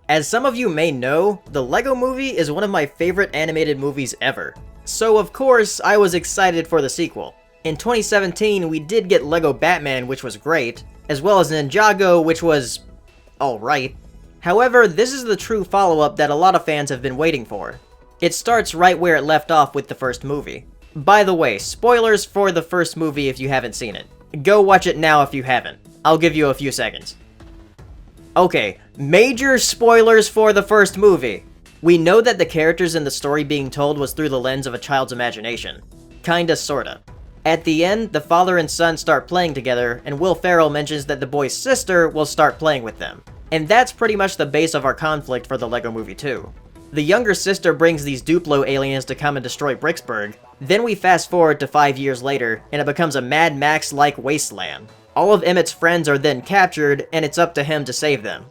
As some of you may know, the LEGO Movie is one of my favorite animated movies ever. So of course, I was excited for the sequel. In 2017, we did get LEGO Batman, which was great, as well as Ninjago, which was alright. However, this is the true follow-up that a lot of fans have been waiting for. It starts right where it left off with the first movie. By the way, spoilers for the first movie if you haven't seen it. Go watch it now if you haven't. I'll give you a few seconds. Okay, major spoilers for the first movie. We know that the characters in the story being told was through the lens of a child's imagination. Kinda, sorta. At the end, the father and son start playing together, and Will Ferrell mentions that the boy's sister will start playing with them. And that's pretty much the base of our conflict for the LEGO Movie 2. The younger sister brings these Duplo aliens to come and destroy Bricksburg. Then we fast forward to 5 years later, and it becomes a Mad Max-like wasteland. All of Emmett's friends are then captured, and it's up to him to save them.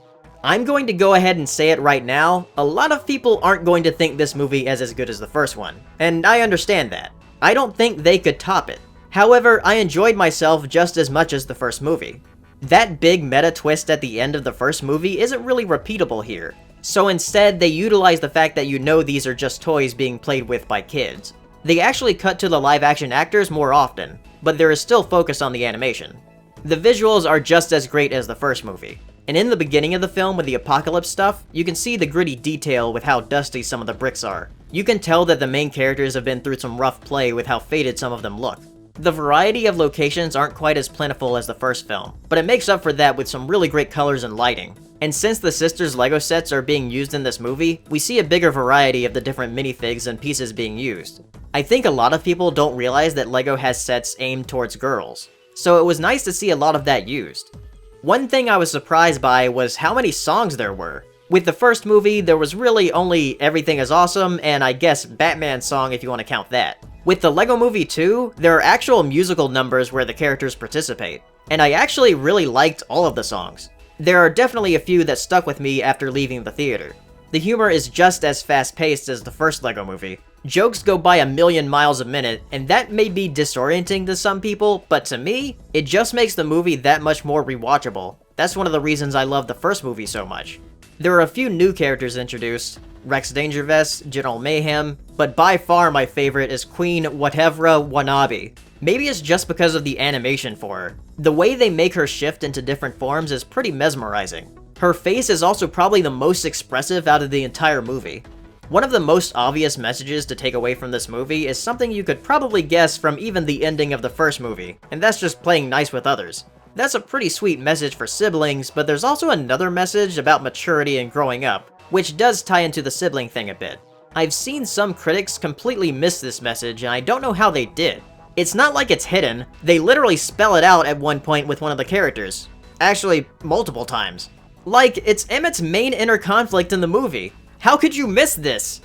I'm going to go ahead and say it right now, a lot of people aren't going to think this movie is as good as the first one, and I understand that. I don't think they could top it. However, I enjoyed myself just as much as the first movie. That big meta twist at the end of the first movie isn't really repeatable here, so instead they utilize the fact that you know these are just toys being played with by kids. They actually cut to the live-action actors more often, but there is still focus on the animation. The visuals are just as great as the first movie, and in the beginning of the film with the apocalypse stuff, you can see the gritty detail with how dusty some of the bricks are. You can tell that the main characters have been through some rough play with how faded some of them look. The variety of locations aren't quite as plentiful as the first film, but it makes up for that with some really great colors and lighting. And since the sisters' LEGO sets are being used in this movie, we see a bigger variety of the different minifigs and pieces being used. I think a lot of people don't realize that LEGO has sets aimed towards girls, so it was nice to see a lot of that used. One thing I was surprised by was how many songs there were. With the first movie, there was really only Everything is Awesome and I guess Batman's song if you want to count that. With the LEGO Movie 2, there are actual musical numbers where the characters participate, and I actually really liked all of the songs. There are definitely a few that stuck with me after leaving the theater. The humor is just as fast-paced as the first LEGO Movie. Jokes go by a million miles a minute, and that may be disorienting to some people, but to me, it just makes the movie that much more rewatchable. That's one of the reasons I love the first movie so much. There are a few new characters introduced, Rex Dangervest, General Mayhem, but by far my favorite is Queen Whatevra Wanabe. Maybe it's just because of the animation for her. The way they make her shift into different forms is pretty mesmerizing. Her face is also probably the most expressive out of the entire movie. One of the most obvious messages to take away from this movie is something you could probably guess from even the ending of the first movie, and that's just playing nice with others. That's a pretty sweet message for siblings, but there's also another message about maturity and growing up, which does tie into the sibling thing a bit. I've seen some critics completely miss this message, and I don't know how they did. It's not like it's hidden, they literally spell it out at one point with one of the characters. Actually, multiple times. Like, it's Emmett's main inner conflict in the movie. How could you miss this?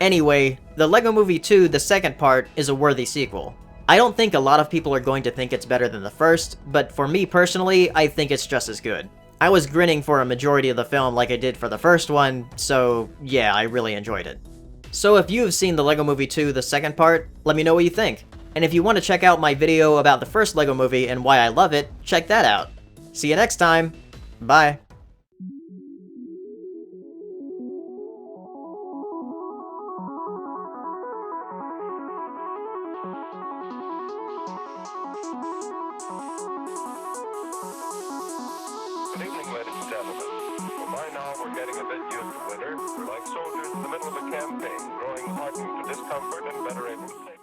Anyway, the LEGO Movie 2, the second part, is a worthy sequel. I don't think a lot of people are going to think it's better than the first, but for me personally, I think it's just as good. I was grinning for a majority of the film like I did for the first one, so yeah, I really enjoyed it. So if you've seen the LEGO Movie 2, the second part, let me know what you think. And if you want to check out my video about the first LEGO Movie and why I love it, check that out. See you next time. Bye. Good evening, ladies and gentlemen. Well, by now we're getting a bit used to winter. We're like soldiers in the middle of a campaign, growing hardened to discomfort and better able to take